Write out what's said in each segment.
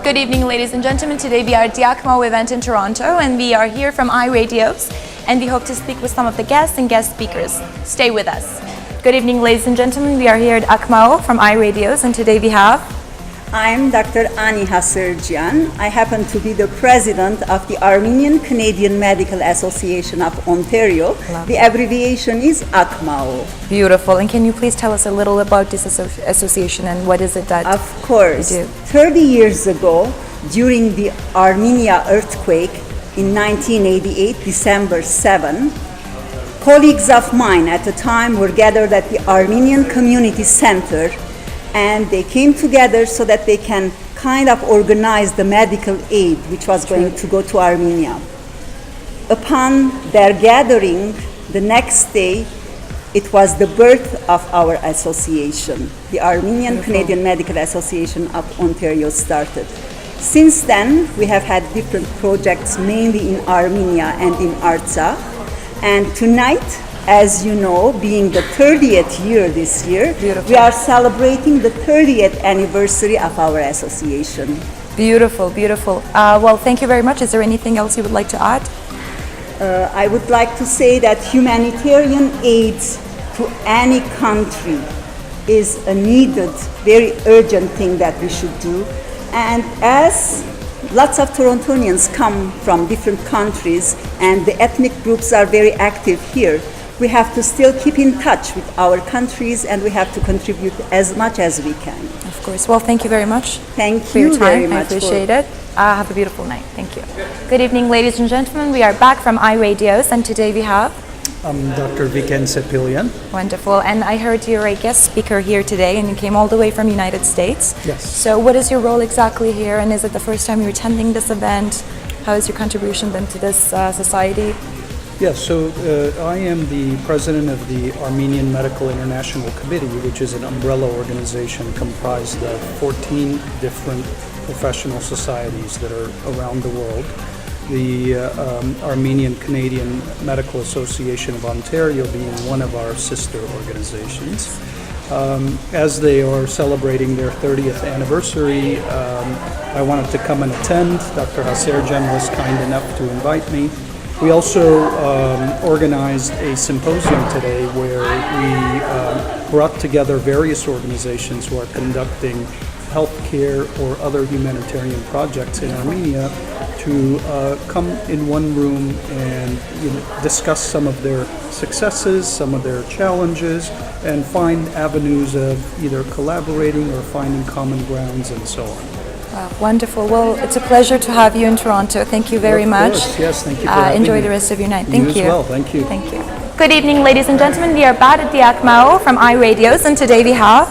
Good evening, ladies and gentlemen. Today we are at the ACMO event in Toronto, and we are here from iRadios, and we hope to speak with some of the guests and guest speakers. Stay with us. Good evening, ladies and gentlemen. We are here at ACMO from iRadios, and today we have... I'm Dr. Ani Hasırcan. I happen to be the president of the Armenian Canadian Medical Association of Ontario. Lovely. The abbreviation is ACMO. Beautiful. And can you please tell us a little about this association and what is it that Of course. you do? 30 years ago, during the Armenia earthquake in 1988, December 7, colleagues of mine at the time were gathered at the Armenian Community Center, and they came together so that they can kind of organize the medical aid which was going to go to Armenia. Upon their gathering, the next day, it was the birth of our association. The Armenian Canadian Medical Association of Ontario started. Since then, we have had different projects, mainly in Armenia and in Artsakh. And tonight, as you know, being the 30th year this year, Beautiful. we are celebrating the 30th anniversary of our association. Beautiful, beautiful. Well, thank you very much. Is there anything else you would like to add? I would like to say that humanitarian aid to any country is a needed, very urgent thing that we should do. And as lots of Torontonians come from different countries and the ethnic groups are very active here, we have to still keep in touch with our countries, and we have to contribute as much as we can. Of course. Well, thank you very much. Thank for you your time. very much. I appreciate it. Have a beautiful night. Thank you. Good evening, ladies and gentlemen. We are back from iRadios, and today we have... I'm Dr. Viken Sepilian. Wonderful. And I heard you're a guest speaker here today, and you came all the way from the United States. Yes. So what is your role exactly here, and is it the first time you're attending this event? How has your contribution been to this society? Yes, so I am the president of the Armenian Medical International Committee, which is an umbrella organization comprised of 14 different professional societies that are around the world. The Armenian Canadian Medical Association of Ontario being one of our sister organizations. As they are celebrating their 30th anniversary, I wanted to come and attend. Dr. Hasırcan was kind enough to invite me. We also organized a symposium today where we brought together various organizations who are conducting healthcare or other humanitarian projects in Armenia to come in one room and discuss some of their successes, some of their challenges, and find avenues of either collaborating or finding common grounds and so on. Wow, wonderful. Well, it's a pleasure to have you in Toronto. Thank you very much. Course. Yes, thank you for having enjoy me. the rest of your night. Thank You as well. Thank you. Thank you. Good evening, ladies and gentlemen. We are back at the ACMO from iRadios, and today we have...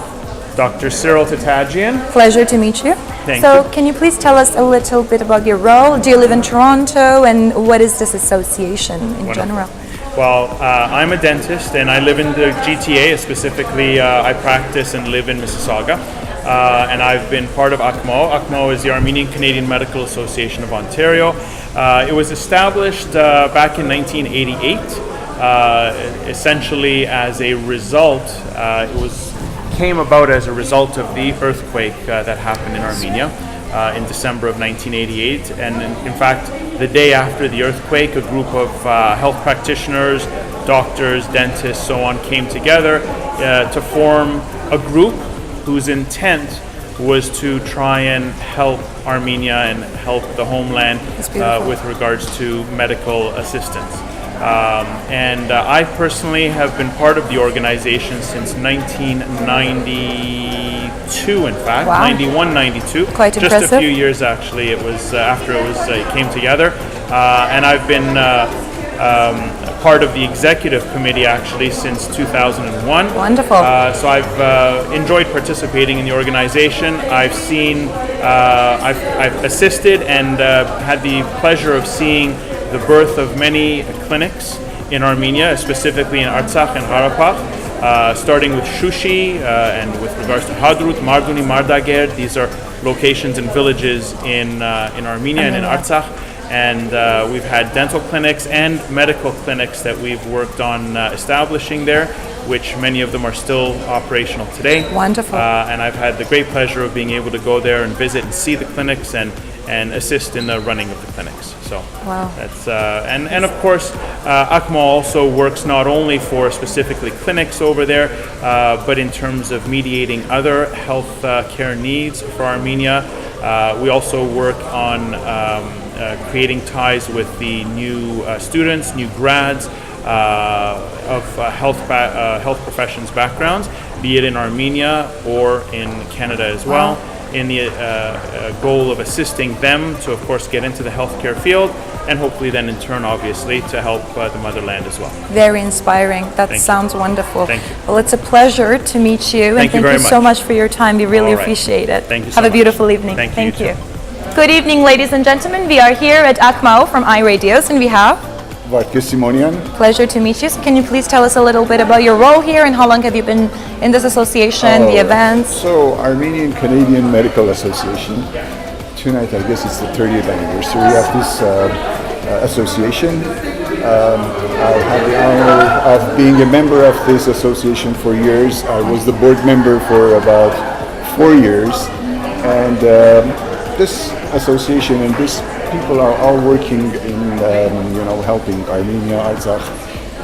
Dr. Cyril Tatagian. Pleasure to meet you. Thank so you. Can you please tell us a little bit about your role? Do you live in Toronto, and what is this association in general? Well, I'm a dentist and I live in the GTA. Specifically, I practice and live in Mississauga. And I've been part of ACMO. ACMO is the Armenian Canadian Medical Association of Ontario. It was established back in 1988, essentially as a result, came about as a result of the earthquake that happened in Armenia in December of 1988. And in fact, the day after the earthquake, a group of health practitioners, doctors, dentists, so on, came together to form a group whose intent was to try and help Armenia and help the homeland with regards to medical assistance. I personally have been part of the organization since 1992, in fact, wow. 91, 92. Quite just impressive. a few years actually. It was after it came together, and I've been part of the executive committee actually since 2001. Wonderful. So I've enjoyed participating in the organization. I've seen, I've assisted and had the pleasure of seeing the birth of many clinics in Armenia, specifically in Artsakh and Qarabakh, starting with Shushi and with regards to Hadrut, Marduni, Mardager. These are locations and villages in Armenia and in Artsakh. and we've had dental clinics and medical clinics that we've worked on establishing there, which many of them are still operational today. Wonderful. And I've had the great pleasure of being able to go there and visit and see the clinics and assist in the running of the clinics. So Wow. that's and of course ACMO also works not only for specifically clinics over there, but in terms of mediating other health care needs for Armenia. We also work on creating ties with the new students, new grads of health professions backgrounds, be it in Armenia or in Canada as well, in the goal of assisting them to, of course, get into the healthcare field, and hopefully then in turn, obviously, to help the motherland as well. Very inspiring. That Thank you. sounds wonderful. Thank you. Well, it's a pleasure to meet you, and Thank you thank very you so much. much for your time. We really All right. appreciate it. Thank you so Have a much. beautiful evening. Thank you, you Good evening, ladies and gentlemen. We are here at ACMO from iRadios, and we have Simonian. pleasure to meet you. So can you please tell us a little bit about your role here and how long have you been in this association, the events? So, Armenian Canadian Medical Association. Tonight, I guess it's the 30th anniversary of this association. I had the honor of being a member of this association for years. I was the board member for about 4 years, and this association and these people are all working in helping Armenia, Artsakh,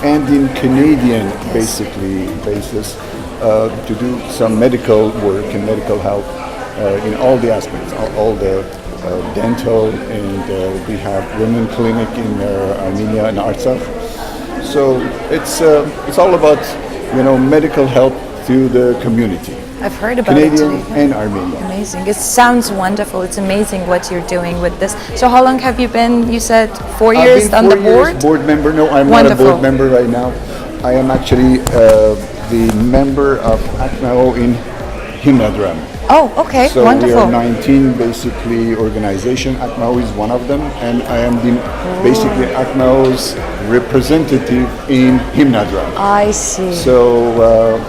and in Canadian basically basis to do some medical work and medical help in all the aspects, all the dental, and we have women clinic in Armenia and Artsakh. So it's all about medical help to the community, I've heard about Canadian it today. and Armenian. Amazing. It sounds wonderful. It's amazing what you're doing with this. So how long have you been, you said 4 years I've been on the 4 years board? board member. No, I'm Wonderful. not a board member right now. I am actually the member of ACMO in Himnadram. Oh, okay. So Wonderful. we are 19 basically organization. ACMO is one of them, and I am basically ACMO's representative in Himnadram. I see. So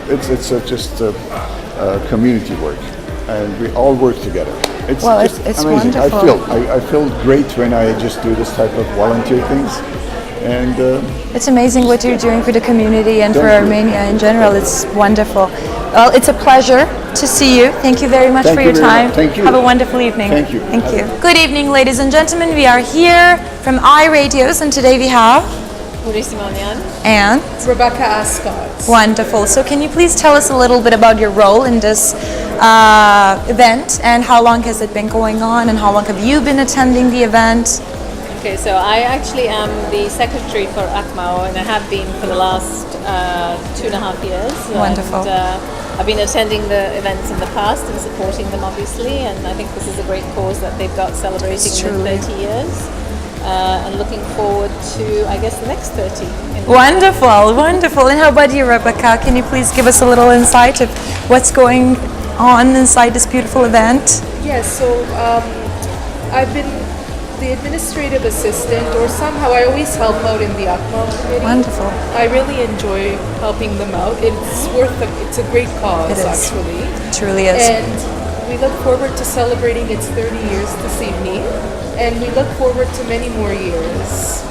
it's just community work, and we all work together. It's Well, just it's amazing. wonderful. I feel great when I just do this type of volunteer things, and It's amazing what you're doing for the community and for Thank you. Armenia in general. It's wonderful. Well, it's a pleasure to see you. Thank you very much Thank for you your very time. much. Thank you. Have a wonderful evening. Thank you. Thank you. Good evening, ladies and gentlemen. We are here from iRadios, and today we have Simonian. and Rebecca Ascott. wonderful. So can you please tell us a little bit about your role in this event, and how long has it been going on, and how long have you been attending the event? Okay, so I actually am the secretary for ACMO, and I have been for the last 2.5 years. Wonderful. And, I've been attending the events in the past and supporting them, obviously, and I think this is a great cause that they've got celebrating the Truly. 30 years. And looking forward to, I guess, the next 30. Wonderful, wonderful. And how about you, Rebecca? Can you please give us a little insight of what's going on inside this beautiful event? Yes, so I've been the administrative assistant, or somehow I always help out in the ACMO committee. Wonderful. I really enjoy helping them out. It's a great cause, It is. actually. It truly is. And we look forward to celebrating its 30 years this evening, and we look forward to many more years.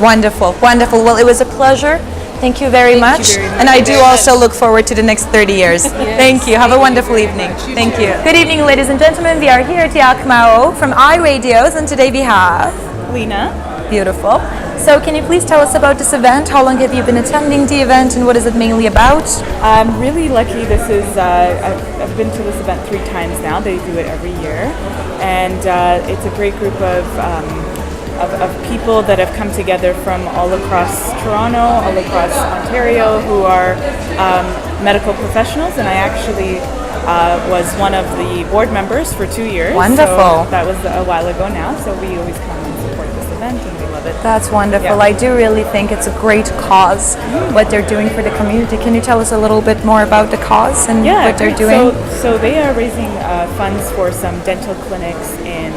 Wonderful, wonderful. Well, it was a pleasure. Thank you very Thank you much. very much. And I do Very also much. look forward to the next 30 years. Thank you. Have a wonderful evening. much. You Thank too. you. Good evening, ladies and gentlemen. We are here at the ACMO from iRadios, and today we have Lena. beautiful. So can you please tell us about this event? How long have you been attending the event, and what is it mainly about? I'm really lucky. This is I've been to this event 3 times now. They do it every year, and it's a great group of people that have come together from all across Toronto, all across Ontario, who are medical professionals, and I actually was one of the board members for 2 years. Wonderful. So that was a while ago now, so we always come and support this event, and we love it. That's wonderful. Yeah. I do really think it's a great cause, what they're doing for the community. Can you tell us a little bit more about the cause and what they're great. doing? So they are raising funds for some dental clinics in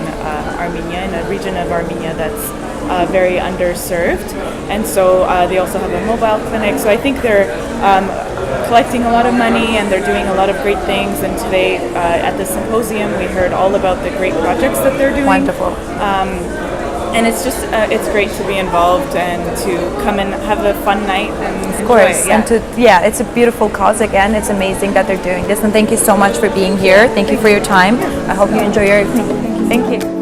Armenia, in a region of Armenia that's very underserved. And so they also have a mobile clinic. So I think they're collecting a lot of money, and they're doing a lot of great things. And today at the symposium, we heard all about the great projects that they're doing. Wonderful. And it's just it's great to be involved and to come and have a fun night and Of course, enjoy it. and it's a beautiful cause again. It's amazing that they're doing this, and thank you so much for being here. Thank you for your time. I hope you enjoy your evening. Thank you.